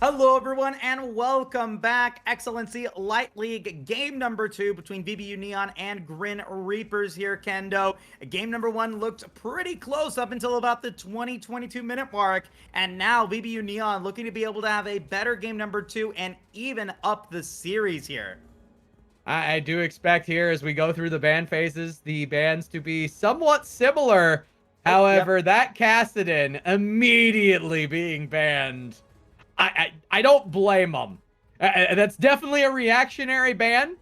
Hello, everyone, and welcome back. Excellency Light League game number 2 between VBU Neon and GRIN Reapers here, Kendo. Game number 1 looked pretty close up until about the 22-minute mark, and now VBU Neon looking to be able to have a better game number 2 and even up the series here. I do expect here as we go through the ban phases, the bans to be somewhat similar. However, that Kassadin immediately being banned, I don't blame them. That's definitely a reactionary ban,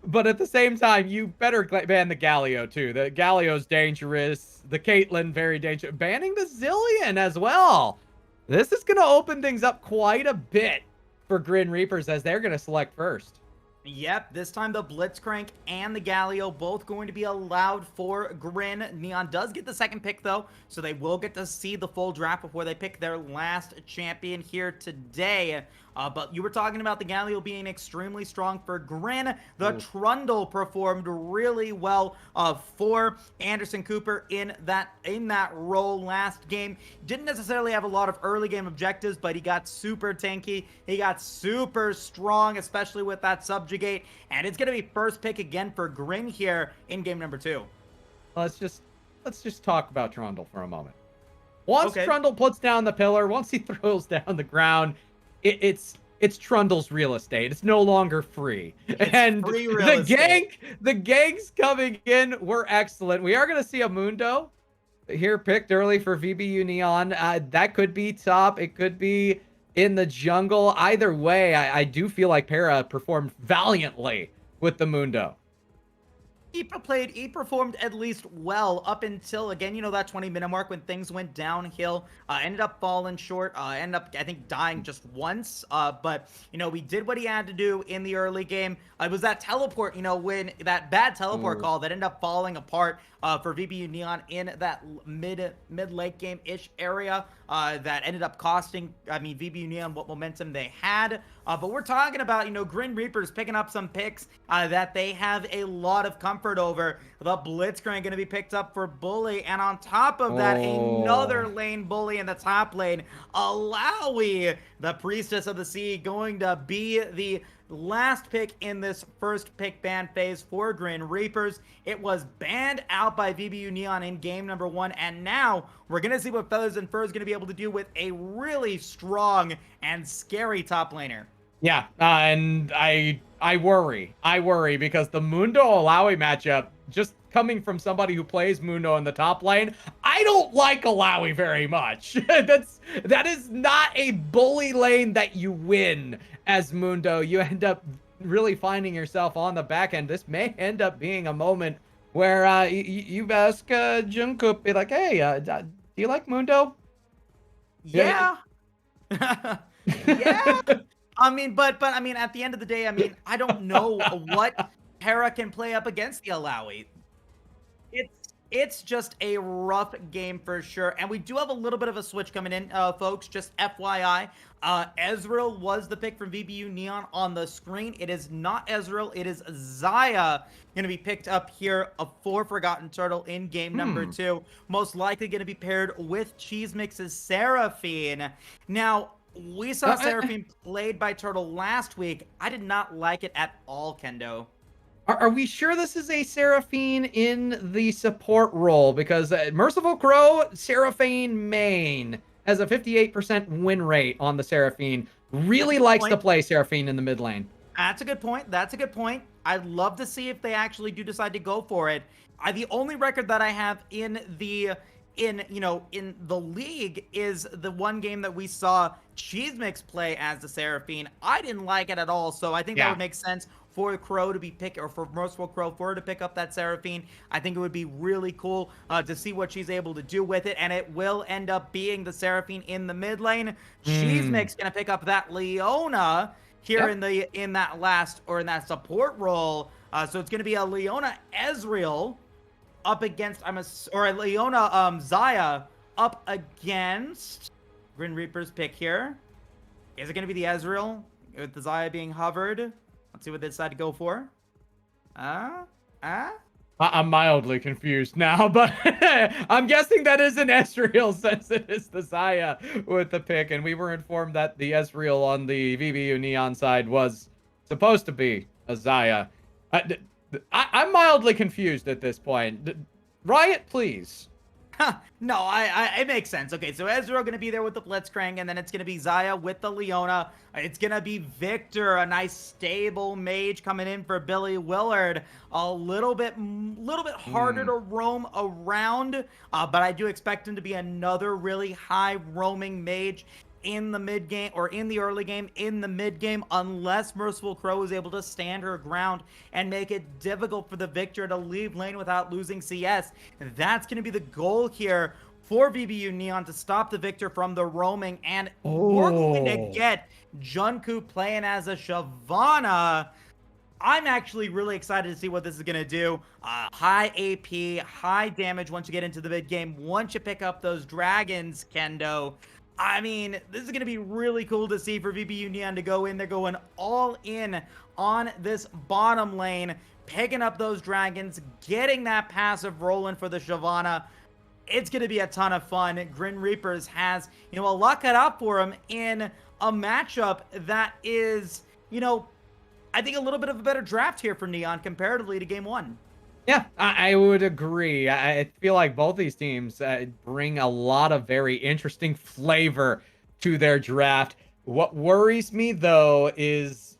but at the same time, you better ban the Galio too. The Galio's dangerous. The Caitlyn, very dangerous. Banning the Zillion as well. This is going to open things up quite a bit for GRIN Reapers as they're going to select first. Yep, this time the Blitzcrank and the Galio both going to be allowed for GRIN. Neon does get the second pick, though, so they will get to see the full draft before they pick their last champion here today. But you were talking about the Galio being extremely strong for GRIN. The Trundle performed really well for Anderson Cooper in that role last game. Didn't necessarily have a lot of early game objectives, but he got super tanky. He got super strong, especially with that subjugate. And it's going to be first pick again for GRIN here in game number 2. Let's just talk about Trundle for a moment. Once Trundle puts down the pillar, once he throws down the ground, it's Trundle's real estate. It's no longer free. And free real estate. The gangs coming in were excellent. We are going to see a Mundo here picked early for VBU Neon. That could be top. It could be in the jungle. Either way, I do feel like Para performed valiantly with the Mundo. He performed at least well up until, again, that 20-minute mark when things went downhill. Ended up falling short. Ended up, I think, dying just once. But, we did what he had to do in the early game. It was that teleport, when that bad teleport call that ended up falling apart for VBU Neon in that mid-late game-ish area that ended up costing, VBU Neon what momentum they had. But we're talking about, GRIN Reapers picking up some picks that they have a lot of comfort over. The Blitzcrank going to be picked up for Bully. And on top of that, another lane Bully in the top lane. Alawi, the Priestess of the Sea, going to be the last pick in this first pick ban phase for GRIN Reapers. It was banned out by VBU Neon in game number 1, and now we're going to see what Feathers and Fur is going to be able to do with a really strong and scary top laner. Yeah, and I worry because the Mundo Alawi matchup, just coming from somebody who plays Mundo in the top lane, I don't like Alawi very much. That is not a bully lane that you win as Mundo. You end up really finding yourself on the back end. This may end up being a moment where you ask Jungkook, be like, hey, do you like Mundo? Yeah. Yeah. But at the end of the day, I don't know what Hera can play up against the Alawi. It's just a rough game for sure. And we do have a little bit of a switch coming in, folks, just FYI. Ezreal was the pick from VBU Neon on the screen. It is not Ezreal. It is Xayah going to be picked up here for Forgotten Turtle in game number 2. Most likely going to be paired with Cheese Mix's Seraphine. Now, we saw Seraphine played by Turtle last week. I did not like it at all, Kendo. Are we sure this is a Seraphine in the support role? Because Merciful Crow, Seraphine main, has a 58% win rate on the Seraphine. Really likes to play Seraphine in the mid lane. That's a good point. I'd love to see if they actually do decide to go for it. The only record that I have in the league is the one game that we saw Cheese Mix play as the Seraphine. I didn't like it at all, so I think that would make sense for Crow to be picked, or for Merciful Crow for her to pick up that Seraphine. I think it would be really cool to see what she's able to do with it, and it will end up being the Seraphine in the mid lane. Cheese Mix gonna pick up that Leona here in that support role. So it's gonna be a Leona Ezreal up against Leona Xayah up against GRIN Reaper's pick here. Is it going to be the Ezreal with the Xayah being hovered? Let's see what they decide to go for. I'm mildly confused now, but I'm guessing that is an Ezreal since it is the Zaya with the pick, and we were informed that the Ezreal on the VBU Neon side was supposed to be a Zaya. I'm mildly confused at this point. Riot, please. No, it makes sense. Okay, so Ezreal gonna be there with the Blitzcrank, and then it's gonna be Zaya with the Leona. It's gonna be Victor, a nice stable mage coming in for Billy Willard. A little bit harder to roam around, but I do expect him to be another really high roaming mage in the mid game or in the early game, in the mid game, unless Merciful Crow is able to stand her ground and make it difficult for the Victor to leave lane without losing CS. And that's going to be the goal here for VBU Neon, to stop the Victor from the roaming. And we're going to get Jungkook playing as a Shyvana. I'm actually really excited to see what this is going to do. High AP, high damage once you get into the mid game. Once you pick up those dragons, Kendo, I mean, this is going to be really cool to see for VBU Neon to go in. They're going all in on this bottom lane, picking up those dragons, getting that passive rolling for the Shyvana. It's going to be a ton of fun. Grin Reapers has, a lot cut out for him in a matchup that is, I think a little bit of a better draft here for Neon comparatively to game one. Yeah, I would agree. I feel like both these teams bring a lot of very interesting flavor to their draft. What worries me, though, is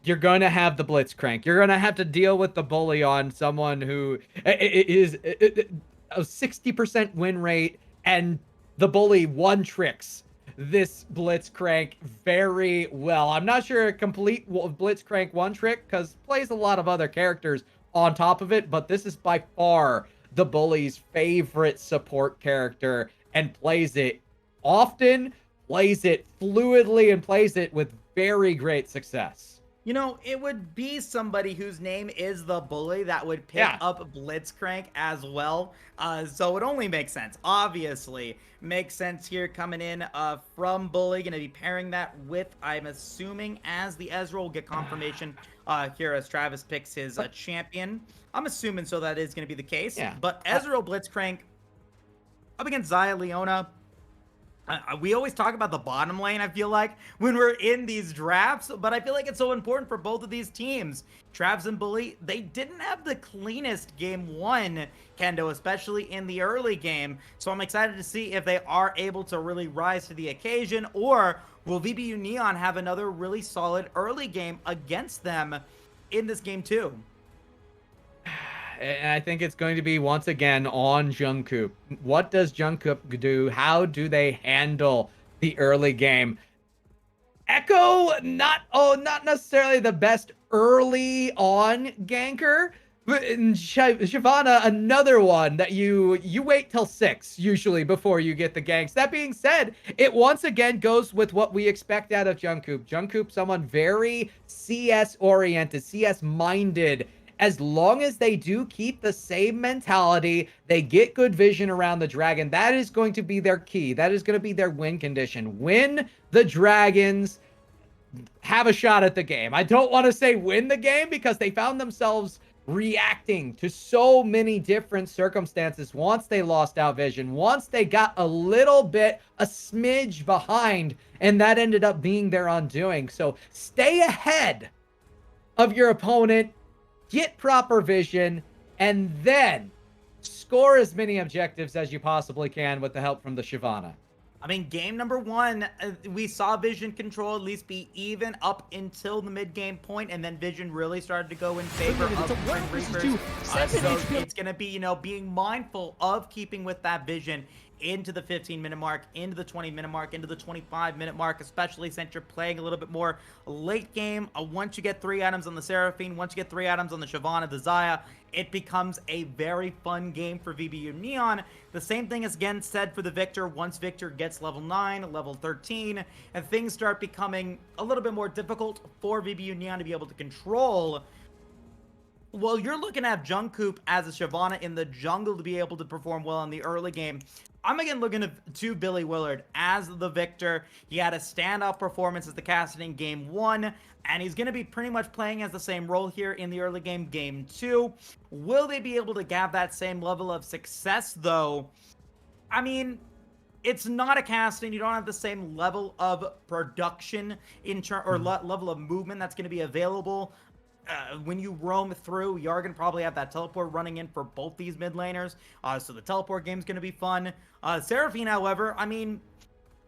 you're going to have the Blitzcrank. You're going to have to deal with the bully on someone who is a 60% win rate, and the bully one tricks this Blitzcrank very well. I'm not sure a complete Blitzcrank one trick, because plays a lot of other characters on top of it, but this is by far the bully's favorite support character, and plays it often, plays it fluidly, and plays it with very great success. It would be somebody whose name is the bully that would pick up Blitzcrank as well. So it only makes sense. Obviously, makes sense here coming in from Bully. Going to be pairing that with, I'm assuming, as the Ezreal. Will get confirmation here as Travis picks his champion. I'm assuming so that is going to be the case. Yeah. But Ezreal Blitzcrank up against Zaya Leona. We always talk about the bottom lane, I feel like, when we're in these drafts, but I feel like it's so important for both of these teams. Travs and Bully, they didn't have the cleanest game one, Kendo, especially in the early game. So I'm excited to see if they are able to really rise to the occasion, or will VBU Neon have another really solid early game against them in this game too? And I think it's going to be once again on Jungkook. What does Jungkook do? How do they handle the early game? Echo, not necessarily the best early on ganker, but Shyvana, another one that you wait till 6 usually before you get the ganks. That being said, it once again goes with what we expect out of Jungkook. Jungkook, someone very CS oriented, CS minded. As long as they do keep the same mentality, they get good vision around the dragon, that is going to be their key. That is going to be their win condition. Win the dragons, have a shot at the game. I don't want to say win the game, because they found themselves reacting to so many different circumstances once they lost out vision, once they got a little bit, a smidge behind, and that ended up being their undoing. So stay ahead of your opponent, get proper vision, and then score as many objectives as you possibly can with the help from the Shyvana. I mean, game number one, we saw vision control at least be even up until the mid-game point, and then vision really started to go in favor of Grin Reapers. So it's going to be, being mindful of keeping with that vision into the 15-minute mark, into the 20-minute mark, into the 25-minute mark, especially since you're playing a little bit more late game. Once you get 3 items on the Seraphine, once you get 3 items on the Shyvana, the Zaya, it becomes a very fun game for VBU Neon. The same thing is again said for the Victor. Once Victor gets level 9, level 13, and things start becoming a little bit more difficult for VBU Neon to be able to control, well, you're looking at Jungkook as a Shyvana in the jungle to be able to perform well in the early game. I'm again looking to Billy Willard as the victor. He had a standout performance as the Cassidy in game 1, and he's going to be pretty much playing as the same role here in the early game 2. Will they be able to have that same level of success, though? I mean, it's not a casting. You don't have the same level of production level of movement that's going to be available when you roam through. You are going to probably have that teleport running in for both these mid laners. So the teleport game's going to be fun. Seraphine, however, I mean,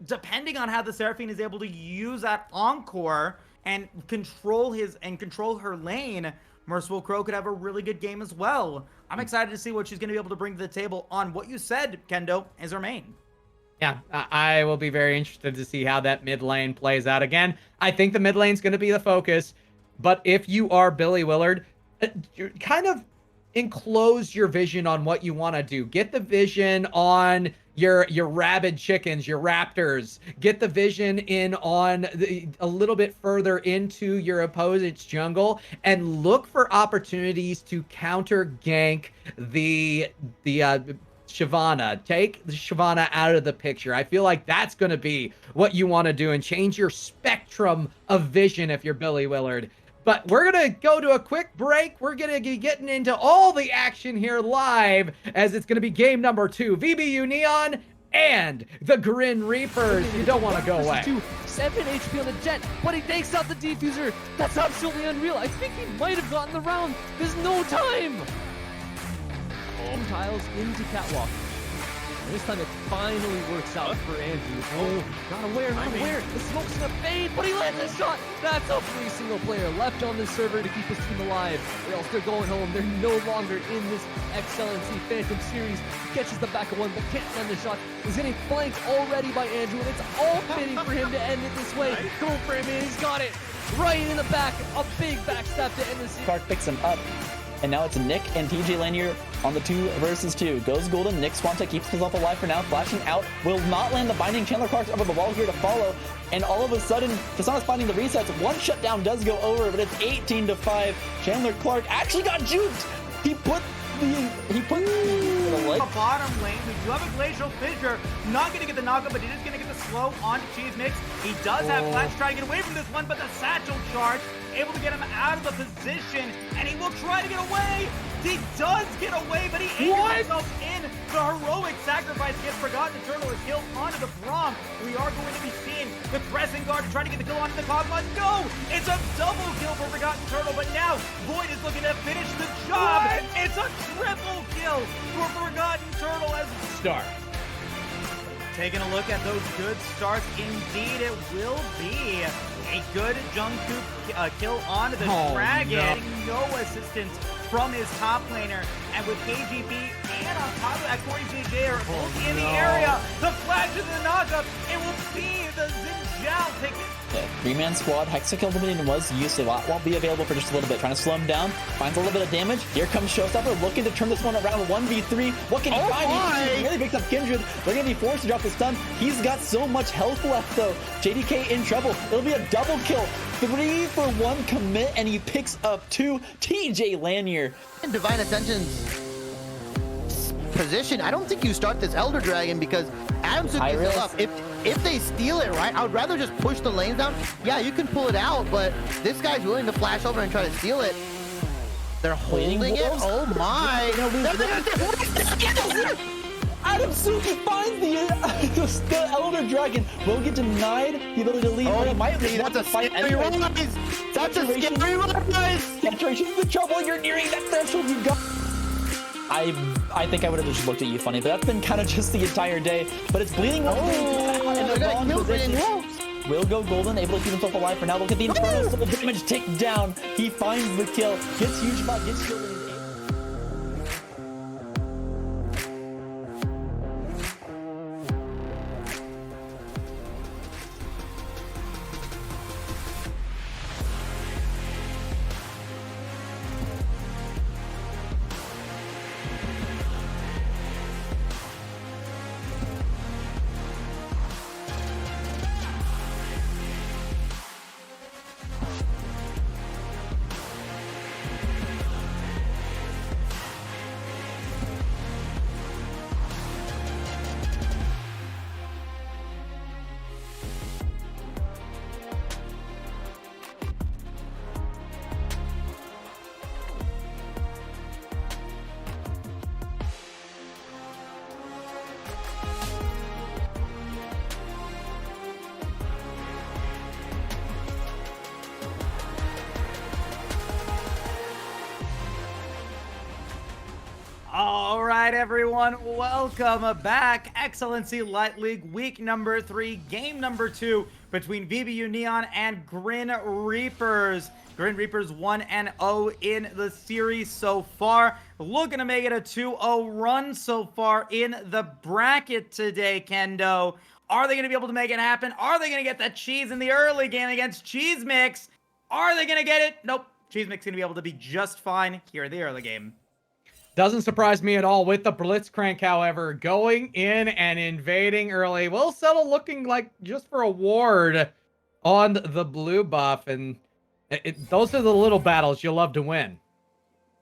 depending on how the Seraphine is able to use that Encore and control her lane, Merciful Crow could have a really good game as well. I'm excited to see what she's going to be able to bring to the table on what you said, Kendo, is her main. Yeah, I will be very interested to see how that mid lane plays out. Again, I think the mid lane's going to be the focus, but if you are Billy Willard, kind of enclose your vision on what you want to do. Get the vision on your rabid chickens, your raptors. Get the vision in on a little bit further into your opponent's jungle and look for opportunities to counter gank the Shyvana. Take the Shyvana out of the picture. I feel like that's going to be what you want to do and change your spectrum of vision if you're Billy Willard. But we're going to go to a quick break. We're going to be getting into all the action here live as it's going to be game number 2. VBU Neon and the GRIN Reapers. You don't want to go away. 7 HP on the Jet, but he takes out the Diffuser. That's absolutely unreal. I think he might have gotten the round. There's no time. Tiles into Catwalk. And this time it finally works out for Andrew. Oh, not aware. The smoke's gonna fade, but he lands a shot. That's a free single player left on this server to keep his team alive. Or else they're going home. They're no longer in this XLNC Phantom series. He catches the back of one, but can't land the shot. He's getting flanked already by Andrew, and it's all fitting for him to end it this way. Go for him, man. He's got it. Right in the back. A big backstab to end the series. Clark picks him up. And now it's Nick and TJ Lanier on the 2 versus 2. Goes golden. Nick Swanta keeps himself alive for now. Flashing out. Will not land the binding. Chandler Clark's over the wall here to follow. And all of a sudden, Tasana's finding the resets. One shutdown does go over, but it's 18-5. Chandler Clark actually got juked. He put the bottom lane. We do have a Glacial Fissure. Not going to get the knockup, but he is going to get the slow on Cheese Mix. He does have Flash trying to get away from this one, but the Satchel Charge able to get him out of the position, and he will try to get away. He does get away, but he injures himself in the heroic sacrifice to get Forgotten Turtle a kill onto the Braum. We are going to be seeing the Crescent Guard trying to get the kill onto the Cogma. No! It's a double kill for Forgotten Turtle, but now Void is looking to finish the job. It's a triple kill for Forgotten Turtle as Start. Taking a look at those good starts, indeed it will be a good Jungkook kill onto the Dragon. No assistance from his top laner, and with KGB and on top of that, Corey JJ are both in the area. The flash of the knockup, it will be the Xin Zhao taking. Yeah, 3-man squad. Hexakill Dominion was used a lot. Won't be available for just a little bit. Trying to slow him down. Finds a little bit of damage. Here comes Showstopper looking to turn this one around. 1v3. What can he find? He really picks up Kindred. They're going to be forced to drop the stun. He's got so much health left though. JDK in trouble. It'll be a double kill. 3-for-1 commit, and he picks up 2. TJ Lanier. In Divine Ascension's position, I don't think you start this Elder Dragon because Adams would be still up. If they steal it, right, I would rather just push the lanes down. Yeah, you can pull it out, but this guy's willing to flash over and try to steal it. They're holding it? Oh my! Adam Suki finds the Elder Dragon. Will get denied the ability to leave. Oh, he might that's a scary rise! That's a scary rise! Saturation's the trouble. You're nearing that threshold. You got. I think I would have just looked at you funny, but that's been kind of just the entire day. But it's bleeding one in the wrong position. Will go golden, able to keep himself alive for now. Look at the Infernal Soul damage tick down. He finds the kill, gets huge spot, gets shielded. right, everyone, welcome back. Excellency Light League week number 3, game number 2 between VBU Neon and GRIN Reapers. GRIN Reapers 1-0 in the series so far. Looking to make it a 2-0 run so far in the bracket today, Kendo. Are they going to be able to make it happen? Are they going to get that cheese in the early game against Cheese Mix? Are they going to get it? Nope. Cheese Mix going to be able to be just fine here in the early game. Doesn't surprise me at all with the Blitzcrank, however, going in and invading early. Will settle looking like just for a ward on the blue buff, and those are the little battles you love to win.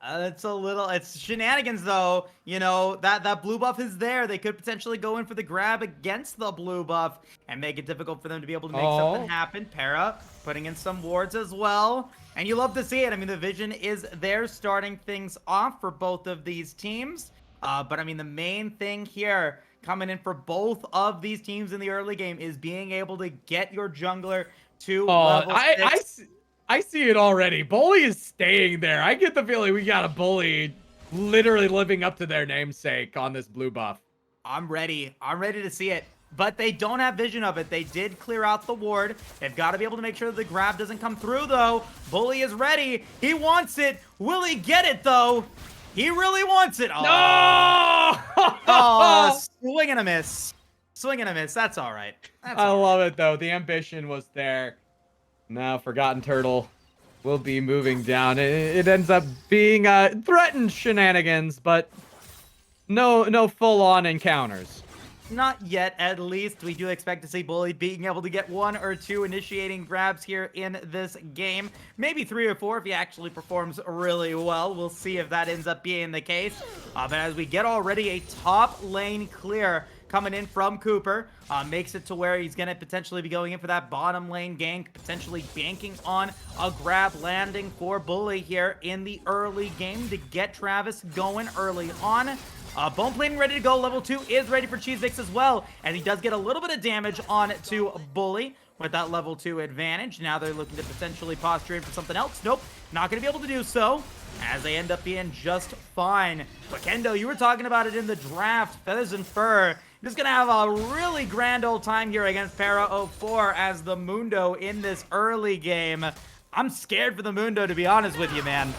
It's shenanigans though. You know, that blue buff is there. They could potentially go in for the grab against the blue buff and make it difficult for them to be able to make something happen. Para putting in some wards as well. And you love to see it. I mean, the vision is there starting things off for both of these teams. But I mean, the main thing here coming in for both of these teams in the early game is being able to get your jungler to level 6. I see it already. Bully is staying there. I get the feeling we got a Bully literally living up to their namesake on this blue buff. I'm ready. I'm ready to see it. But they don't have vision of it. They did clear out the ward. They've got to be able to make sure that the grab doesn't come through, though. Bully is ready. He wants it. Will he get it, though? He really wants it. Oh. No! Oh, swing and a miss. Swing and a miss. That's all right. I love it, though. The ambition was there. Now Forgotten Turtle will be moving down. It ends up being threatened shenanigans, but no full-on encounters. Not yet, at least. We do expect to see Bully being able to get 1 or 2 initiating grabs here in this game. Maybe 3 or 4 if he actually performs really well. We'll see if that ends up being the case. But as we get already a top lane clear coming in from Cooper, makes it to where he's going to potentially be going in for that bottom lane gank, potentially banking on a grab landing for Bully here in the early game to get Travis going early on. Bone Plating ready to go. Level 2 is ready for Cheese Mix as well, and he does get a little bit of damage on to Bully with that level 2 advantage. Now they're looking to potentially posture in for something else. Nope, not going to be able to do so, as they end up being just fine. But Kendo, you were talking about it in the draft. Feathers and Fur just going to have a really grand old time here against Para 04 as the Mundo in this early game. I'm scared for the Mundo, to be honest with you, man.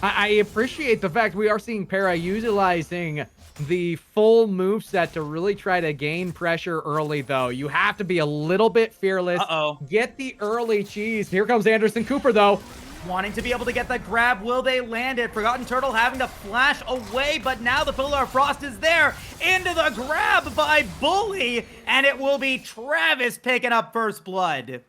I appreciate the fact we are seeing Para utilizing the full moveset to really try to gain pressure early, though. You have to be a little bit fearless. Get the early cheese. Here comes Anderson Cooper, though. Wanting to be able to get that grab. Will they land it? Forgotten Turtle having to flash away, but now the Pillar of Frost is there. Into the grab by Bully, and it will be Travis picking up first blood.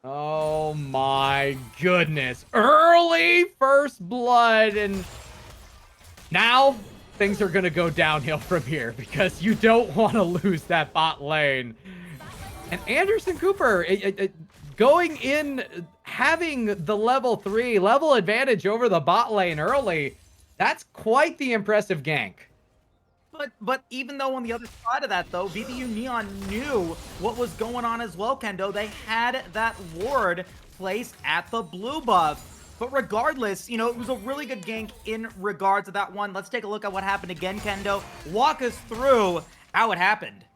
Oh my goodness. Early first blood, and now things are going to go downhill from here because you don't want to lose that bot lane. And Anderson Cooper going in, having the level 3 level advantage over the bot lane early, that's quite the impressive gank. But even though on the other side of that, though, VBU Neon knew what was going on as well, Kendo. They had that ward placed at the blue buff. But regardless, you know, it was a really good gank in regards to that one. Let's take a look at what happened again, Kendo. Walk us through how it happened.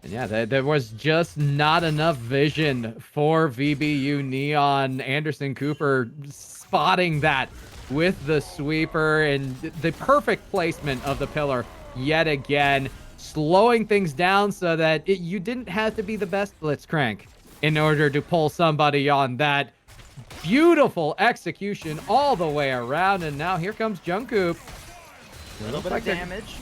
Yeah, there was just not enough vision for VBU Neon. Anderson Cooper spotting that with the sweeper and the perfect placement of the pillar yet again, slowing things down so that you didn't have to be the best Blitzcrank in order to pull somebody on that. Beautiful execution all the way around, and now here comes Jungkook. A little bit of damage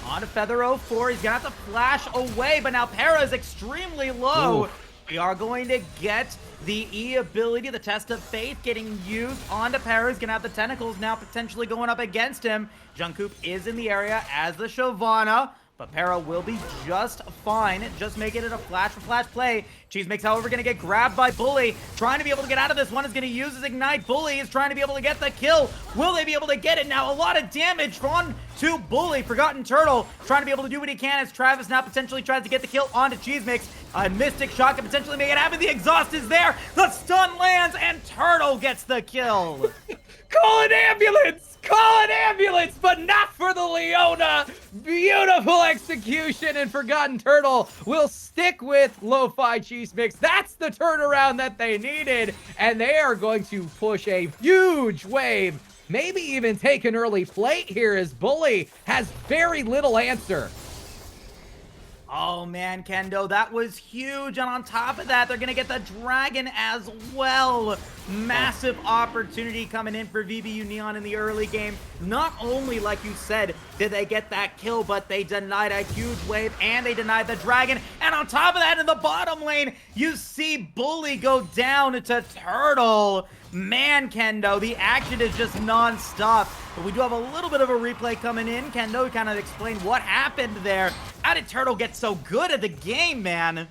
on a Feather 04. He's gonna have to flash away, but now Para is extremely low. Ooh. We are going to get the E ability, the Test of Faith, getting used onto Para. He's gonna have the tentacles now potentially going up against him. Jungkook is in the area as the Shyvana, but Para will be just fine. Just making it a flash-for-flash play. Cheese Mix, however, going to get grabbed by Bully. Trying to be able to get out of this one. Is going to use his Ignite. Bully is trying to be able to get the kill. Will they be able to get it? Now, a lot of damage on to Bully. Forgotten Turtle trying to be able to do what he can as Travis now potentially tries to get the kill onto Cheese Mix. A Mystic Shot can potentially make it happen. The exhaust is there. The stun lands, and Turtle gets the kill. Call an ambulance! Call an ambulance, but not for the Leona! Beautiful execution, and Forgotten Turtle will stick with Lo-Fi Cheese Mix. That's the turnaround that they needed, and they are going to push a huge wave. Maybe even take an early plate here, as Bully has very little answer. Oh man, Kendo, that was huge. And on top of that, they're going to get the Dragon as well. Massive opportunity coming in for VBU Neon in the early game. Not only, like you said, did they get that kill, but they denied a huge wave and they denied the Dragon. And on top of that, in the bottom lane, you see Bully go down to Turtle. Man, Kendo, the action is just non-stop. But we do have a little bit of a replay coming in. Kendo kind of explain what happened there. How did Turtle get so good at the game, man?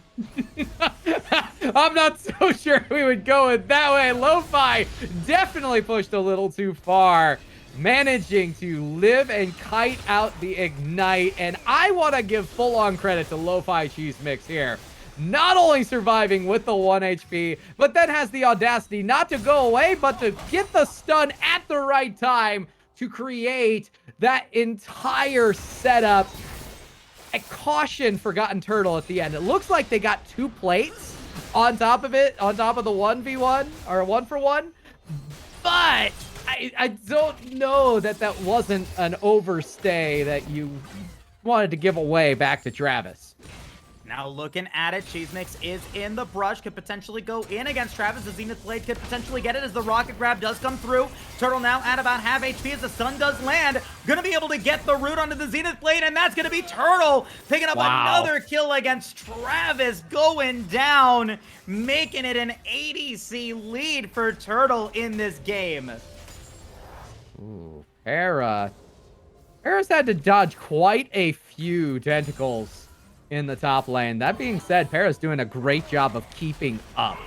I'm not so sure we would go it that way. Lo-Fi definitely pushed a little too far, managing to live and kite out the Ignite. And I want to give full-on credit to Lo-Fi Cheese Mix here. Not only surviving with the 1 HP, but then has the audacity not to go away, but to get the stun at the right time to create that entire setup. I caution Forgotten Turtle at the end. It looks like they got 2 plates on top of it, on top of the 1v1 or 1-for-1. But I don't know that that wasn't an overstay that you wanted to give away back to Travis. Now looking at it, Cheese Mix is in the brush, could potentially go in against Travis. The Zenith Blade could potentially get it as the rocket grab does come through. Turtle now at about half HP as the stun does land. Gonna be able to get the root onto the Zenith Blade, and that's gonna be Turtle picking up another kill against Travis, going down, making it an ADC lead for Turtle in this game. Ooh, Para's had to dodge quite a few tentacles in the top lane. That being said, Para's doing a great job of keeping up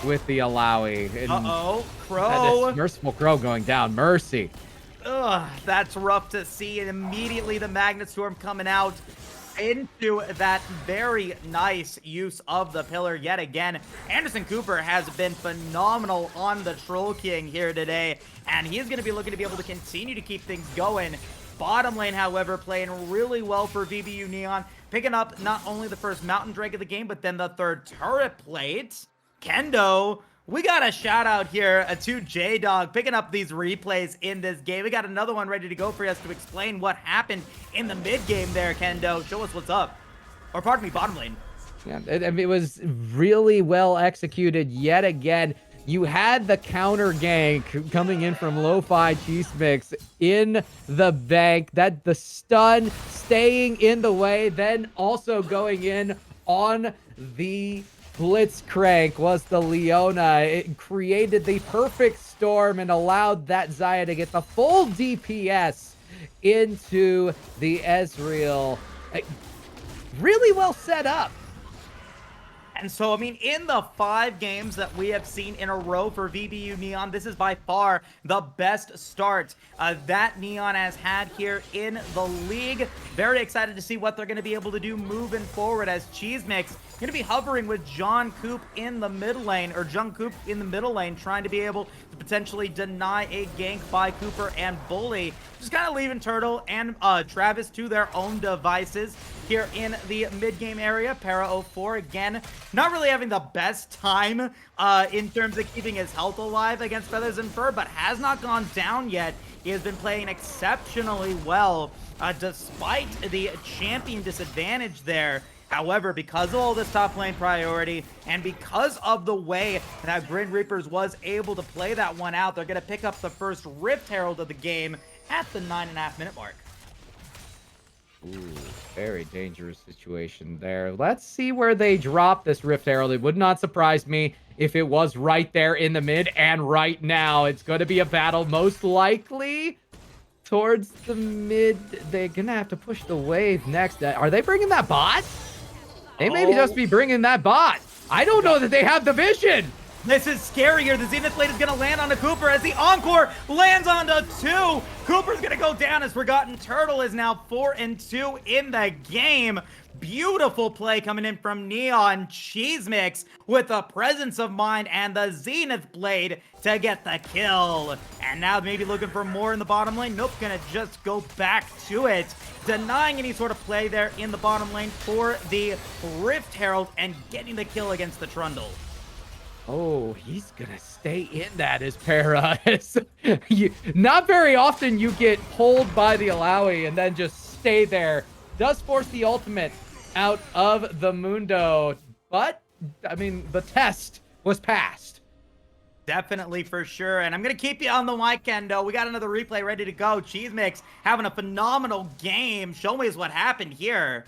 with the Alawi. Uh-oh, Crow. Merciful Crow going down. Mercy. Ugh, that's rough to see. And immediately the Magnet Storm coming out into that very nice use of the pillar yet again. Anderson Cooper has been phenomenal on the Troll King here today, and he is going to be looking to be able to continue to keep things going. Bottom lane, however, playing really well for VBU Neon, picking up not only the first Mountain Drake of the game, but then the 3rd turret plate. Kendo, we got a shout out here to J-Dog picking up these replays in this game. We got another one ready to go for us to explain what happened in the mid game there, Kendo. Show us what's up. Or pardon me, bottom lane. Yeah, it was really well executed yet again. You had the counter gank coming in from Lo-Fi Cheese Mix in the bank. That the stun staying in the way, then also going in on the Blitzcrank was the Leona. It created the perfect storm and allowed that Xayah to get the full DPS into the Ezreal. Really well set up. And so, I mean, in the 5 games that we have seen in a row for VBU Neon, this is by far the best start that Neon has had here in the league. Very excited to see what they're going to be able to do moving forward, as Cheese Mix going to be hovering with John Coop in the mid lane, or John Coop in the middle lane, trying to be able to potentially deny a gank by Cooper and Bully. Just kind of leaving Turtle and Travis to their own devices here in the mid-game area. Para04, again, not really having the best time in terms of keeping his health alive against Feathers and Fur, but has not gone down yet. He has been playing exceptionally well, despite the champion disadvantage there. However, because of all this top lane priority, and because of the way that GRIN Reapers was able to play that one out, they're going to pick up the first Rift Herald of the game at the 9.5-minute mark. Ooh, very dangerous situation there. Let's see where they drop this Rift Herald. It would not surprise me if it was right there in the mid, and right now it's going to be a battle most likely towards the mid. They're going to have to push the wave next. Are they bringing that bot? They maybe just be bringing that bot. I don't know that they have the vision. This is scarier. The Zenith Blade is going to land on a Cooper as the Encore lands onto 2. Cooper's going to go down as Forgotten Turtle is now 4-2 in the game. Beautiful play coming in from Neon. Cheese Mix with the presence of mind and the Zenith Blade to get the kill. And now maybe looking for more in the bottom lane. Nope, gonna just go back to it. Denying any sort of play there in the bottom lane for the Rift Herald and getting the kill against the Trundle. Oh, he's gonna stay in that as Para. Not very often you get pulled by the Alawi and then just stay there. Does force the ultimate out of the Mundo, but I mean the test was passed. Definitely, for sure. And I'm going to keep you on the mic, Kendo. We got another replay ready to go. Cheese Mix having a phenomenal game. Show me what happened here.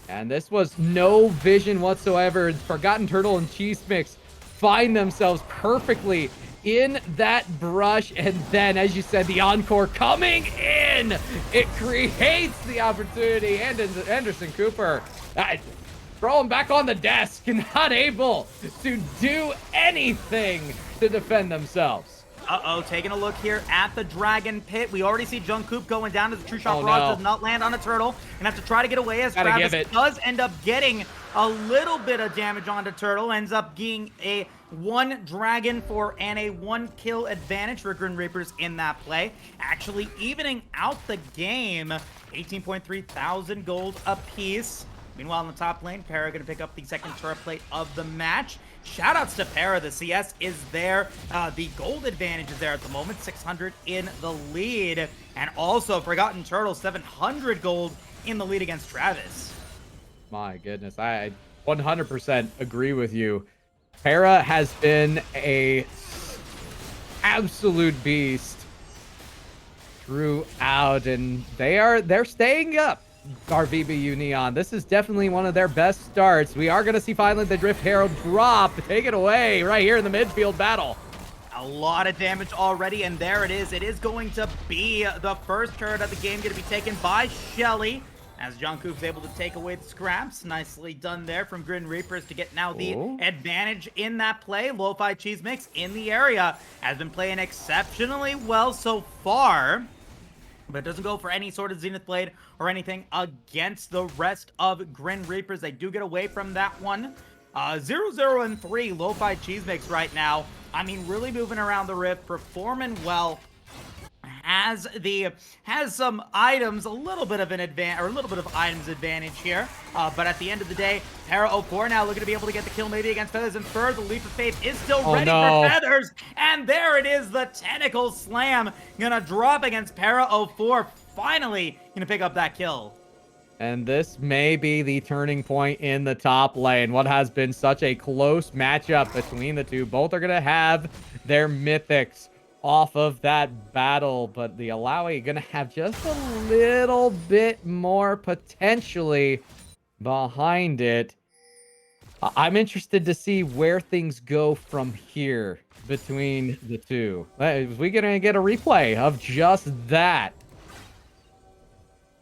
And this was no vision whatsoever. Forgotten Turtle and Cheese Mix find themselves perfectly in that brush. And then, as you said, the Encore coming in. It creates the opportunity. And Anderson Cooper throw him back on the desk, not able to do anything to defend themselves. Uh-oh, taking a look here at the Dragon Pit. We already see Jungkook going down as the True Shot Barrage does not land on a turtle. And have to try to get away as Travis does end up getting a little bit of damage onto Turtle. Ends up getting a 1 dragon and a 1 kill advantage for Grin Reapers in that play. Actually evening out the game. 18.3 thousand gold apiece. Meanwhile, in the top lane, Para going to pick up the second turret plate of the match. Shoutouts to Para. The CS is there. The gold advantage is there at the moment. 600 in the lead. And also, Forgotten Turtle, 700 gold in the lead against Travis. My goodness. I 100% agree with you. Para has been a absolute beast throughout, and they're staying up. Our VBU Neon. This is definitely one of their best starts. We are going to see finally the Drift Herald drop. Take it away right here in the midfield battle. A lot of damage already, and there it is. It is going to be the first turret of the game going to be taken by Shelly, as Jungkook's able to take away the scraps. Nicely done there from Grin Reapers to get now the advantage in that play. Lo-Fi Cheese Mix in the area has been playing exceptionally well so far, but it doesn't go for any sort of Zenith Blade or anything against the rest of Grin Reapers. They do get away from that one. 0-0 and 3 Lo-Fi Cheese Mix right now. I mean, really moving around the Rift, performing well. Has some items, a little bit of an advantage, or a little bit of items advantage here. But at the end of the day, Para 04 now looking to be able to get the kill maybe against Feathers and Fur. The Leap of Faith is still ready for Feathers. And there it is, the Tentacle Slam gonna drop against Para 04. Finally gonna pick up that kill. And this may be the turning point in the top lane. What has been such a close matchup between the two. Both are gonna have their mythics off of that battle, but the Alawi gonna have just a little bit more potentially behind it. I'm interested to see where things go from here between the two. Is we gonna get a replay of just that?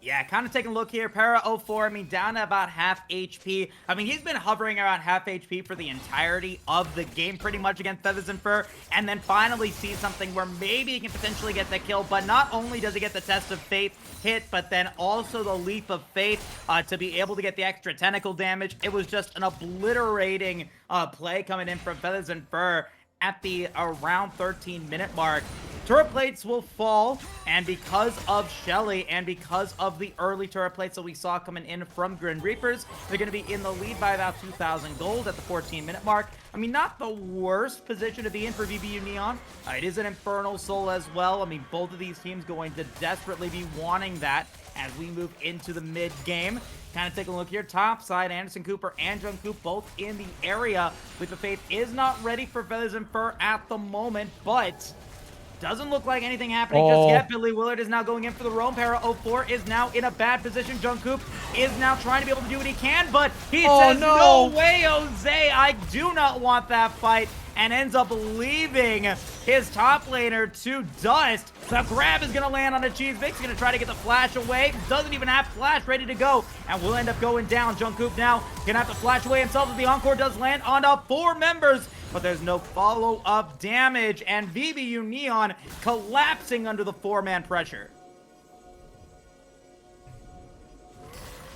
Yeah, kind of taking a look here. Para 04, I mean, down to about half HP. I mean, he's been hovering around half HP for the entirety of the game, pretty much against Feathers and Fur, and then finally see something where maybe he can potentially get the kill, but not only does he get the Test of Faith hit, but then also the Leap of Faith to be able to get the extra tentacle damage. It was just an obliterating play coming in from Feathers and Fur at the around 13-minute mark. Turret plates will fall, and because of Shelly and because of the early turret plates that we saw coming in from Grin Reapers, they're going to be in the lead by about 2,000 gold at the 14-minute mark. I mean, not the worst position to be in for VBU Neon. It is an Infernal Soul as well. I mean, both of these teams going to desperately be wanting that as we move into the mid-game. Kind of taking a look here, top side, Anderson Cooper and Jungkook both in the area. Leap of Faith is not ready for Feathers and Fur at the moment, but doesn't look like anything happening just yet. Billy Willard is now going in for the roam. Para 04 is now in a bad position. Jungkook is now trying to be able to do what he can, but he says, no way, Jose. I do not want that fight. and ends up leaving his top laner to dust. The grab is going to land on the Cheese Mix. Going to try to get the flash away. Doesn't even have flash ready to go, and will end up going down. Jungkook now going to have to flash away himself as the Encore does land on 4 members, but there's no follow-up damage, and VBU Neon collapsing under the 4-man pressure.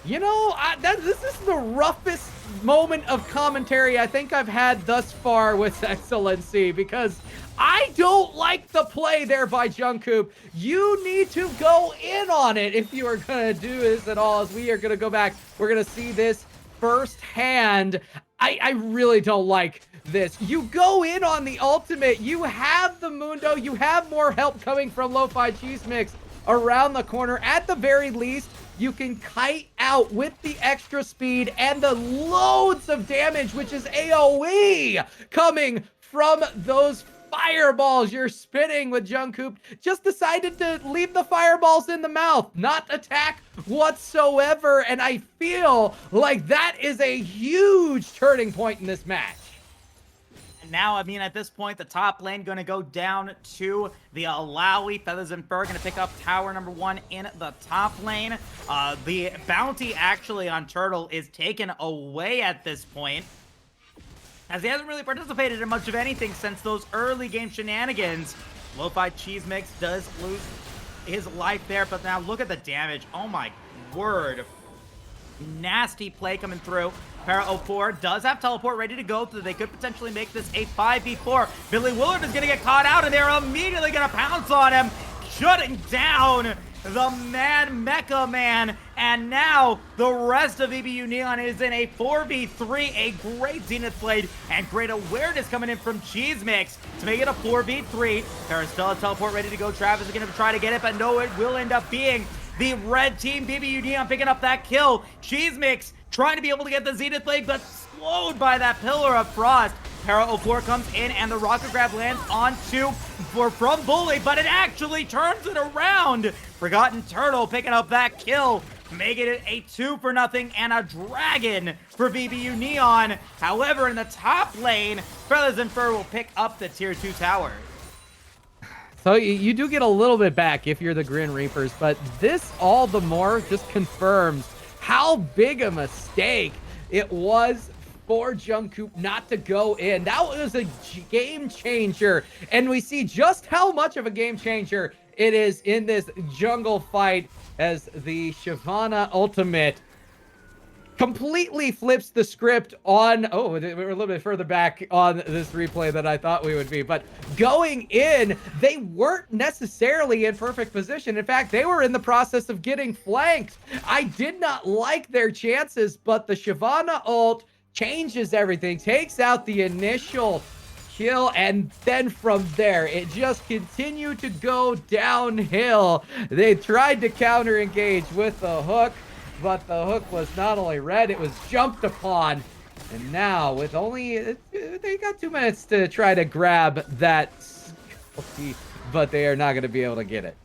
You know, this is the roughest moment of commentary I think I've had thus far with Excellency, because I don't like the play there by Jungkook. You need to go in on it if you are going to do this at all, as we are going to go back. We're going to see this firsthand. I really don't like this. You go in on the ultimate. You have the Mundo. You have more help coming from Lo-Fi Cheese Mix around the corner. At the very least, you can kite out with the extra speed and the loads of damage, which is AoE coming from those fireballs you're spinning with Jungkook. Just decided to leave the fireballs in the mouth, not attack whatsoever. And I feel like that is a huge turning point in this match. And now, I mean, at this point, the top lane going to go down to the Alawi. Feathers and Fur going to pick up tower number 1 in the top lane. The bounty actually on Turtle is taken away at this point, as he hasn't really participated in much of anything since those early game shenanigans. Lo-Fi Cheese Mix does lose his life there, but now look at the damage. Oh my word. Nasty play coming through. Para04 does have teleport ready to go, so they could potentially make this a 5v4. Billy Willard is going to get caught out, and they're immediately going to pounce on him, shutting down the Mecha Man. And now the rest of VBU Neon is in a 4v3. A great Zenith Blade and great awareness coming in from Cheese Mix to make it a 4v3. Para still has teleport ready to go. Travis is going to try to get it, but no, it will end up being the red team. VBU Neon picking up that kill. Cheese Mix trying to be able to get the Zenith Blade, but slowed by that Pillar of Frost. Para04 comes in, and the Rocket Grab lands onto from Bully, but it actually turns it around. Forgotten Turtle picking up that kill, making it a 2-0 and a dragon for VBU Neon. However, in the top lane, Feathers and Fur will pick up the tier 2 tower. So you do get a little bit back if you're the GRIN Reapers, but this all the more just confirms how big a mistake it was for Jungkook not to go in. That was a game changer, and we see just how much of a game changer it is in this jungle fight, as the Shyvana ultimate completely flips the script on, oh, we're a little bit further back on this replay than I thought we would be, but going in, they weren't necessarily in perfect position. In fact, they were in the process of getting flanked. I did not like their chances, but the Shyvana ult changes everything, takes out the initial kill, and then from there, it just continued to go downhill. They tried to counter engage with the hook, but the hook was not only red, it was jumped upon. And now, with only, they got 2 minutes to try to grab that, but they are not going to be able to get it.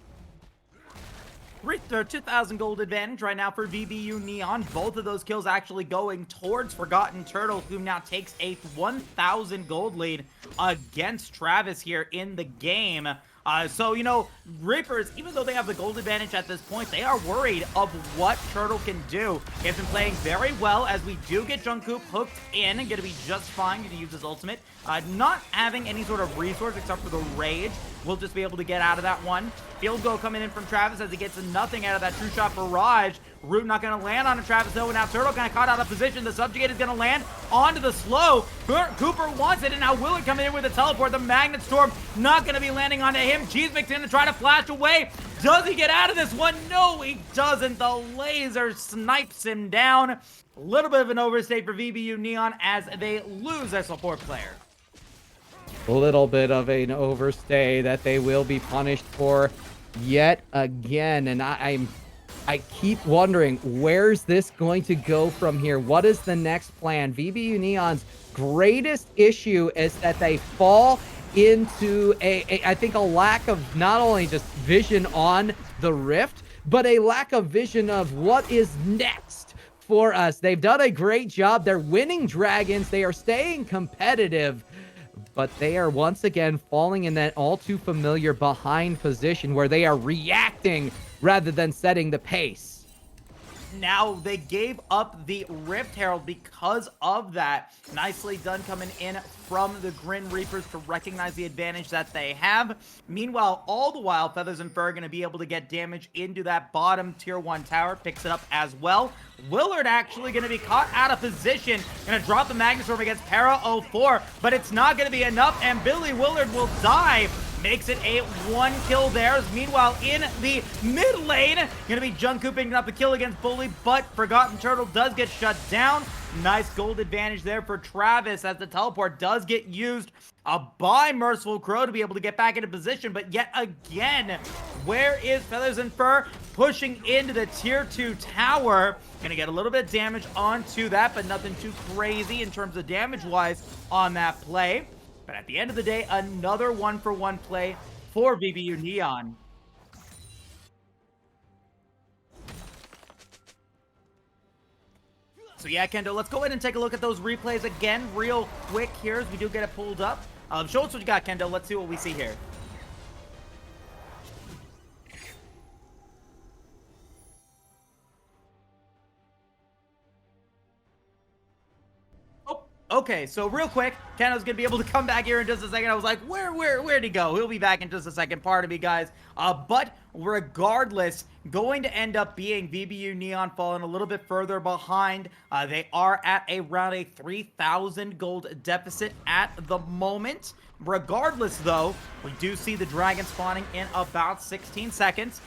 Their 2,000 gold advantage right now for VBU Neon. Both of those kills actually going towards Forgotten Turtle, who now takes a 1,000 gold lead against Travis here in the game. So, you know, Reapers, even though they have the gold advantage at this point, they are worried of what Turtle can do. He has been playing very well, as we do get Jungkook hooked in and going to be just fine. Going to use his ultimate. Not having any sort of resource except for the Rage. We'll just be able to get out of that one. Field goal coming in from Travis as he gets nothing out of that True Shot Barrage. Root not going to land on Travis, though. And now Turtle kind of caught out of position. The Subjugate is going to land onto the slow. Cooper wants it, and now Willard coming in with a teleport. The Magnet Storm not going to be landing onto him. Cheese Mix going to try to flash away. Does he get out of this one? No, he doesn't. The laser snipes him down. A little bit of an overstay for VBU Neon as they lose their support player. A little bit of an overstay that they will be punished for yet again. And I keep wondering, where's this going to go from here? What is the next plan? VBU Neon's greatest issue is that they fall into I think a lack of not only just vision on the Rift, but a lack of vision of what is next for us. They've done a great job. They're winning dragons. They are staying competitive. but they are once again falling in that all too familiar behind position where they are reacting rather than setting the pace. Now they gave up the Rift Herald because of that. Nicely done coming in from the GRIN Reapers to recognize the advantage that they have. Meanwhile, all the while, Feathers and Fur are going to be able to get damage into that bottom tier 1 tower. Picks it up as well. Willard actually going to be caught out of position. Going to drop the Magnus Storm against Para 04, but it's not going to be enough, and Billy Willard will die. Makes it a 1 kill there. Meanwhile, in the mid lane, gonna be Jungkook picking up the kill against Bully, but Forgotten Turtle does get shut down. Nice gold advantage there for Travis as the teleport does get used by Merciful Crow to be able to get back into position. But yet again, where is Feathers and Fur pushing into the tier 2 tower? Gonna get a little bit of damage onto that, but nothing too crazy in terms of damage-wise on that play. But at the end of the day, another 1-for-1 play for VBU Neon. So yeah, Kendo, let's go ahead and take a look at those replays again real quick here as we do get it pulled up. Show us what you got, Kendo. Let's see what we see here. Okay, so real quick, Kendo's gonna be able to come back here in just a second. I was like, where'd he go? He'll be back in just a second, pardon me, guys. But regardless, going to end up being VBU Neon falling a little bit further behind. They are at around a 3,000 gold deficit at the moment. Regardless, though, we do see the dragon spawning in about 16 seconds.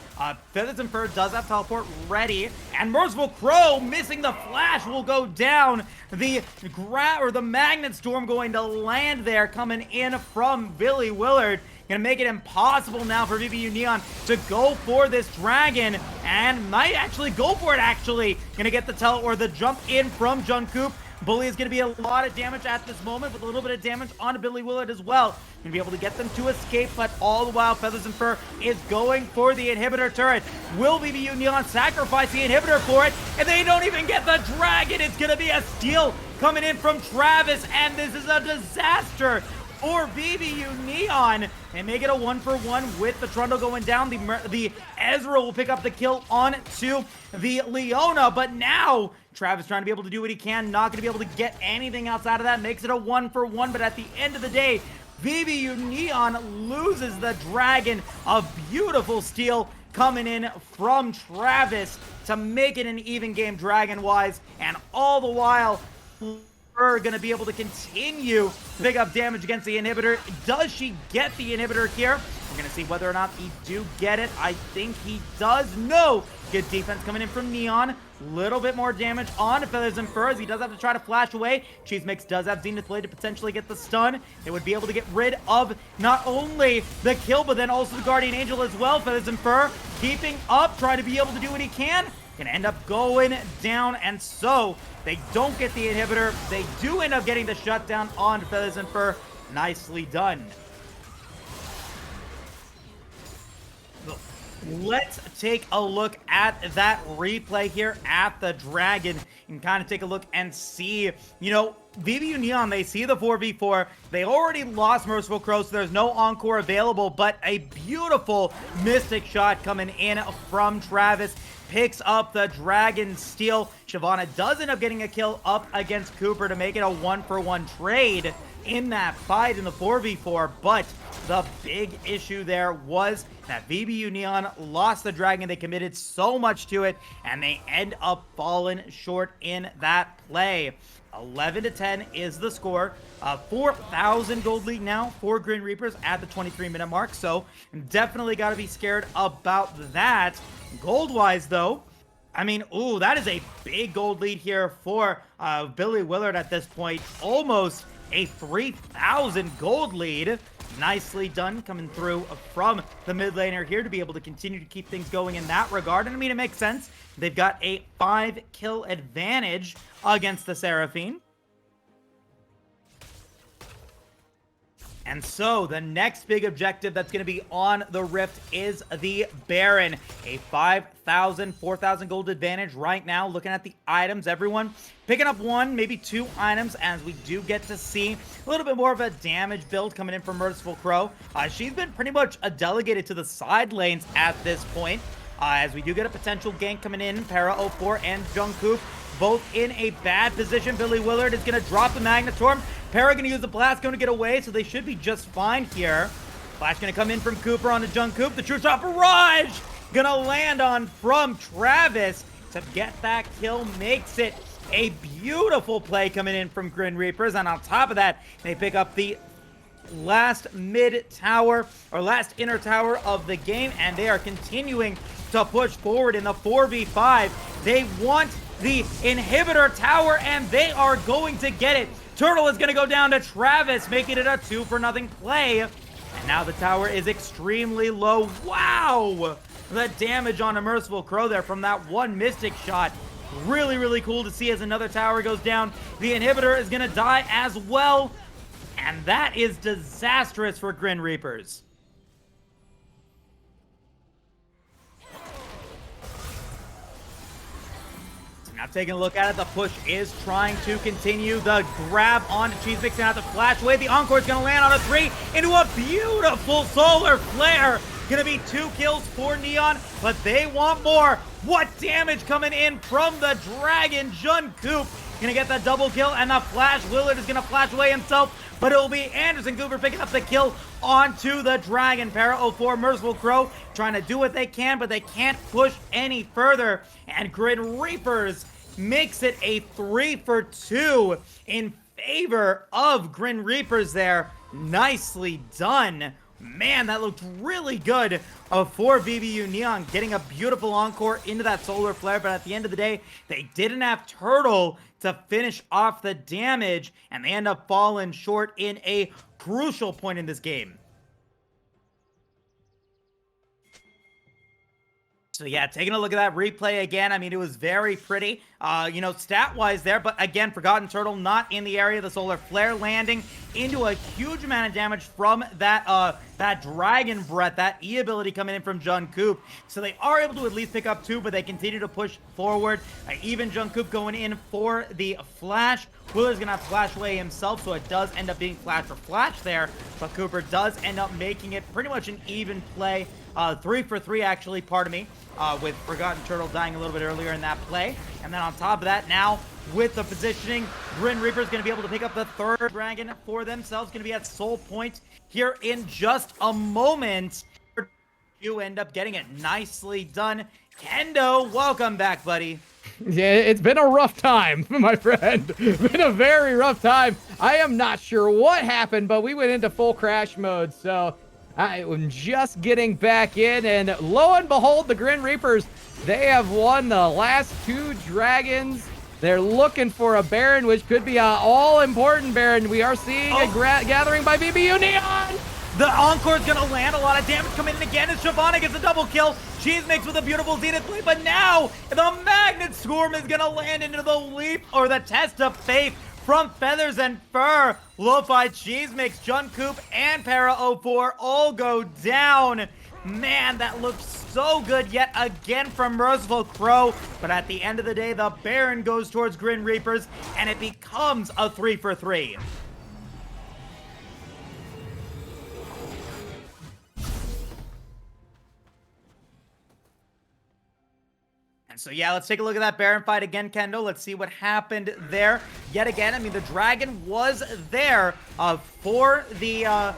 Feathers and Fur does have teleport ready, and Merciful Crow missing the flash will go down. The Magnet Storm going to land there, coming in from Billy Willard. Gonna make it impossible now for VBU Neon to go for this dragon, and might actually go for it, actually. Gonna get the or the jump in from Jungkook. Bully is going to be a lot of damage at this moment, with a little bit of damage on Billy Willard as well. Going to be able to get them to escape, but all the while, Feathers and Fur is going for the inhibitor turret. Will VBU Neon sacrifice the inhibitor for it? And they don't even get the dragon. It's going to be a steal coming in from Travis, and this is a disaster for VBU Neon. And make it a 1-for-1 with the Trundle going down. The Ezra will pick up the kill on to the Leona, but now Travis trying to be able to do what he can, not going to be able to get anything outside of that. Makes it a 1-for-1, but at the end of the day, VBU Neon loses the dragon. A beautiful steal coming in from Travis to make it an even game dragon-wise, and all the while, we're going to be able to continue to pick up damage against the inhibitor. Does she get the inhibitor here? We're going to see whether or not he do get it. I think he does. No! Good defense coming in from Neon. Little bit more damage on Feathers and Fur as he does have to try to flash away. Cheese Mix does have Zenith Blade to potentially get the stun. They would be able to get rid of not only the kill, but then also the Guardian Angel as well. Feathers and Fur keeping up, trying to be able to do what he can. Gonna end up going down, and so they don't get the inhibitor. They do end up getting the shutdown on Feathers and Fur. Nicely done. Let's take a look at that replay here at the Dragon and kind of take a look and see, you know, VBU Neon, they see the 4v4. They already lost Merciful Crow, so there's no encore available, but a beautiful Mystic shot coming in from Travis. Picks up the Dragon Steel. Shyvana does end up getting a kill up against Cooper to make it a 1-for-1 trade in that fight in the 4v4, but the big issue there was that VBU Neon lost the dragon. They committed so much to it, and they end up falling short in that play. 11-10 is the score. 4,000 gold lead now for GRIN Reapers at the 23-minute mark, so definitely got to be scared about that. Gold-wise, though, I mean, ooh, that is a big gold lead here for Billy Willard at this point. Almost a 3,000 gold lead. Nicely done coming through from the mid laner here to be able to continue to keep things going in that regard. And I mean, it makes sense. They've got a 5-kill advantage against the Seraphine. And so the next big objective that's going to be on the Rift is the Baron. A 5,000, 4,000 gold advantage right now. Looking at the items, everyone picking up 1, maybe 2 items, as we do get to see a little bit more of a damage build coming in from Merciful Crow. She's been pretty much delegated to the side lanes at this point. As we do get a potential gank coming in, Para 04 and Jungkook both in a bad position. Billy Willard is going to drop the Magnetorm. Para going to use the Blast Cone to get away, so they should be just fine here. Flash going to come in from Cooper onto Jungkook. The True Shot Barrage going to land on from Travis to get that kill. Makes it a beautiful play coming in from Grin Reapers. And on top of that, they pick up the last mid tower, or last inner tower of the game, and they are continuing to push forward in the 4v5. They want the inhibitor tower, and they are going to get it. Turtle is going to go down to Travis, making it a 2-for-0 play. And now the tower is extremely low. Wow! The damage on a Merciful Crow there from that one Mystic shot. Really, really cool to see as another tower goes down. The inhibitor is going to die as well. And that is disastrous for Grin Reapers. Now taking a look at it, the push is trying to continue. The grab onto Cheese Mix and have to flash away. The Encore is going to land on a 3 into a beautiful solar flare. Going to be 2 kills for Neon, but they want more. What damage coming in from the Dragon. Jungkook going to get that double kill, and the flash. Willard is going to flash away himself, but it will be Anderson Cooper picking up the kill onto the Dragon. Para 04, Merciful Crow trying to do what they can, but they can't push any further. And Grin Reapers makes it a 3-for-2 in favor of Grin Reapers there. Nicely done. Man, that looked really good for VBU Neon, getting a beautiful encore into that solar flare, but at the end of the day, they didn't have Turtle to finish off the damage, and they end up falling short in a crucial point in this game. So yeah, taking a look at that replay again, I mean, it was very pretty, you know, stat-wise there, but again, Forgotten Turtle not in the area, the solar flare landing into a huge amount of damage from that, that Dragon Breath, that E ability coming in from Jungkook. So they are able to at least pick up 2, but they continue to push forward. Even Jungkook going in for the flash. Willer's gonna have to flash away himself, so it does end up being flash for flash there, but Cooper does end up making it pretty much an even play. 3-for-3 actually, pardon me, with Forgotten Turtle dying a little bit earlier in that play. And then on top of that, now with the positioning, Grin Reaper is going to be able to pick up the 3rd dragon for themselves. Going to be at soul point here in just a moment. You end up getting it. Nicely done. Kendo, welcome back, buddy. Yeah, it's been a rough time, my friend. Been a very rough time. I am not sure what happened, but we went into full crash mode, so I am just getting back in, and lo and behold, the Grin Reapers, they have won the last 2 dragons. They're looking for a Baron, which could be an all-important Baron. We are seeing a gathering by VBU Neon. The Encore is going to land. A lot of damage coming in again, and Shyvana gets a double kill. Cheese Mix with a beautiful Zenith play, but now the Magnet Storm is going to land into the leap, or the Test of Faith, from Feathers and Fur. Lo-Fi, Cheese Mix, Jungkook, and Para 04 all go down. Man, that looks so good yet again from Merciful Crow. But at the end of the day, the Baron goes towards Grin Reapers, and it becomes a 3-for-3. And so, yeah, let's take a look at that Baron fight again, Kendo. Let's see what happened there. Yet again, I mean, the Dragon was there for the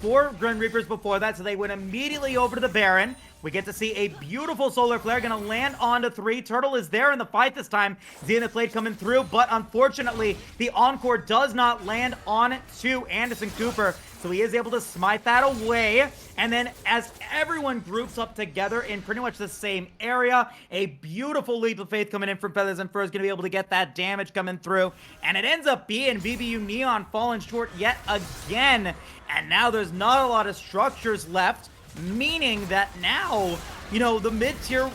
for Grin Reapers before that, so they went immediately over to the Baron. We get to see a beautiful solar flare going to land onto 3. Turtle is there in the fight this time. Zenith Blade coming through, but unfortunately, the Encore does not land on to Anderson Cooper. So he is able to smite that away. And then as everyone groups up together in pretty much the same area, a beautiful leap of faith coming in from Feathers and Fur is going to be able to get that damage coming through. And it ends up being VBU Neon falling short yet again. And now there's not a lot of structures left, meaning that now, you know, the mid-tier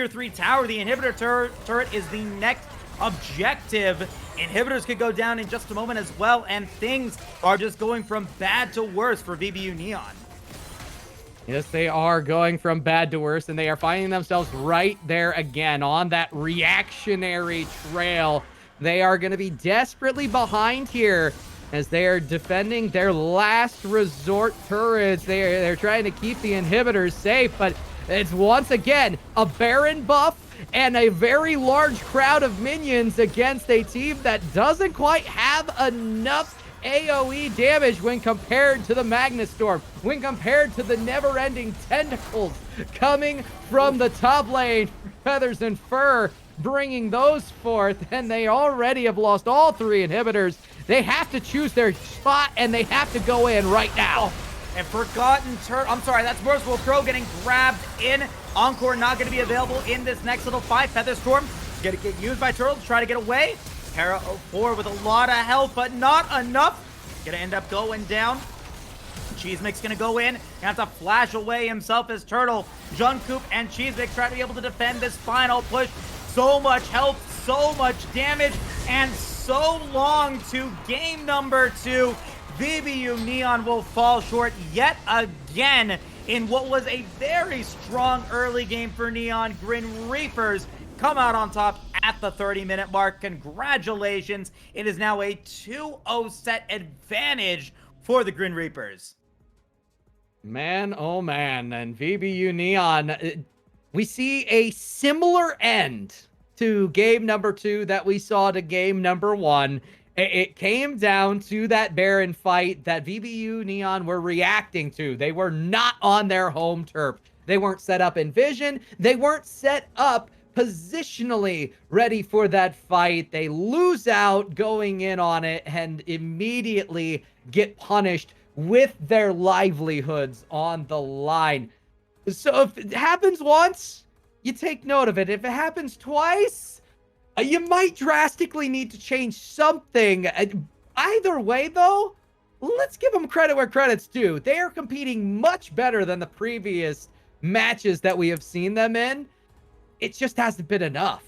3 tower, the inhibitor turret, is the next objective. Inhibitors could go down in just a moment as well, and things are just going from bad to worse for VBU Neon. Yes, they are going from bad to worse, and they are finding themselves right there again on that reactionary trail. They are going to be desperately behind here as they are defending their last resort turrets. They're trying to keep the inhibitors safe, but it's once again a Baron buff and a very large crowd of minions against a team that doesn't quite have enough AoE damage when compared to the Magnastorm, when compared to the never-ending tentacles coming from the top lane. Feathers and Fur bringing those forth, and they already have lost all 3 inhibitors. They have to choose their spot, and they have to go in right now. And Forgotten Turtle, I'm sorry, that's Merciful Crow getting grabbed in. Encore not going to be available in this next little fight. Featherstorm is going to get used by Turtle to try to get away. Para 04 with a lot of health, but not enough. Gonna end up going down. Cheese Mix gonna go in. Has to flash away himself as Turtle. Jungkook and Cheese Mix try to be able to defend this final push. So much health, so much damage, and so long to game number 2. VBU Neon will fall short yet again in what was a very strong early game for Neon. GRIN Reapers come out on top at the 30-minute mark. Congratulations. It is now a 2-0 set advantage for the GRIN Reapers. Man, oh man. And VBU Neon, we see a similar end to game number 2 that we saw to game number 1. It came down to that Baron fight that VBU Neon were reacting to. They were not on their home turf. They weren't set up in vision. They weren't set up positionally ready for that fight. They lose out going in on it and immediately get punished with their livelihoods on the line. So if it happens once, you take note of it. If it happens twice, you might drastically need to change something. Either way, though, let's give them credit where credit's due. They are competing much better than the previous matches that we have seen them in. It just hasn't been enough.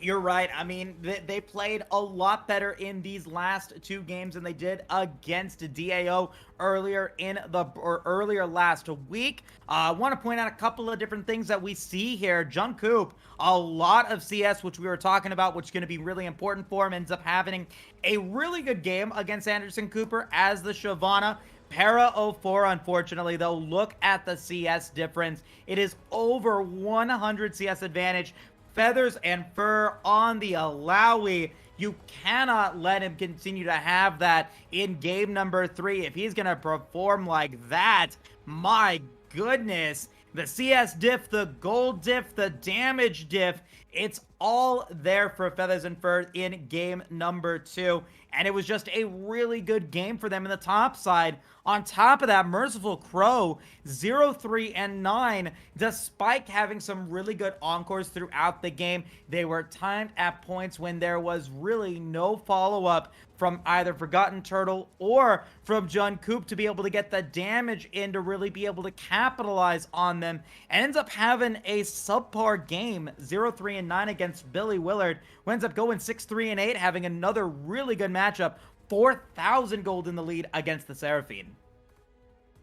You're right. I mean, they played a lot better in these last 2 games than they did against DAO earlier last week. I want to point out a couple of different things that we see here. Jungkook, a lot of CS, which we were talking about, which is going to be really important for him, ends up having a really good game against Anderson Cooper as the Shyvana. Para 04, unfortunately, though, look at the CS difference. It is over 100 CS advantage. Feathers and Fur on the Alawi. You cannot let him continue to have that in game number 3. If he's going to perform like that, my goodness. The CS diff, the gold diff, the damage diff, it's all there for Feathers and Fur in game number 2. And it was just a really good game for them in the top side. On top of that, Merciful Crow, 0-3 and 9, despite having some really good encores throughout the game, they were timed at points when there was really no follow-up from either Forgotten Turtle or from Jungkook to be able to get the damage in to really be able to capitalize on them. And ends up having a subpar game, 0-3 and 9 against Billy Willard, who ends up going 6-3 and 8, having another really good matchup. 4,000 gold in the lead against the Seraphine.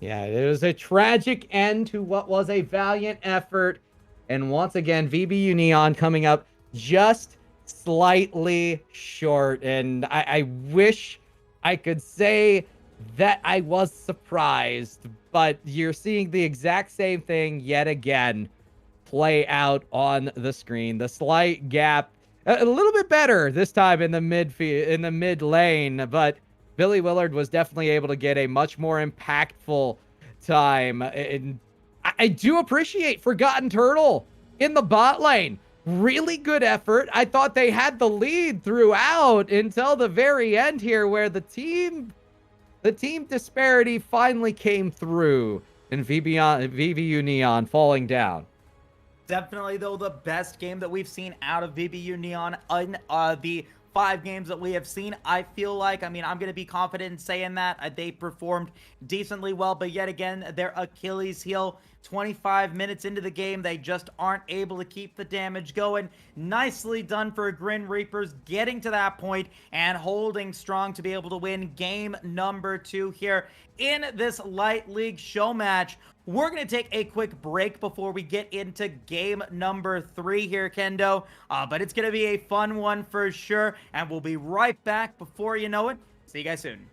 Yeah, it was a tragic end to what was a valiant effort. And once again, VBU Neon coming up just slightly short. And I wish I could say that I was surprised, but you're seeing the exact same thing yet again play out on the screen. The slight gap, a little bit better this time in the mid lane, but Billy Willard was definitely able to get a much more impactful time. And I do appreciate Forgotten Turtle in the bot lane. Really good effort. I thought they had the lead throughout until the very end here, where the team disparity finally came through, and VBU Neon falling down. Definitely, though, the best game that we've seen out of VBU Neon in the 5 games that we have seen. I feel like, I mean, I'm going to be confident in saying that they performed decently well, but yet again, their Achilles heel, 25 minutes into the game, they just aren't able to keep the damage going. Nicely done for GRIN Reapers getting to that point and holding strong to be able to win game number 2 here in this Light League show match. We're going to take a quick break before we get into game number 3 here, Kendo. But it's going to be a fun one for sure. And we'll be right back before you know it. See you guys soon.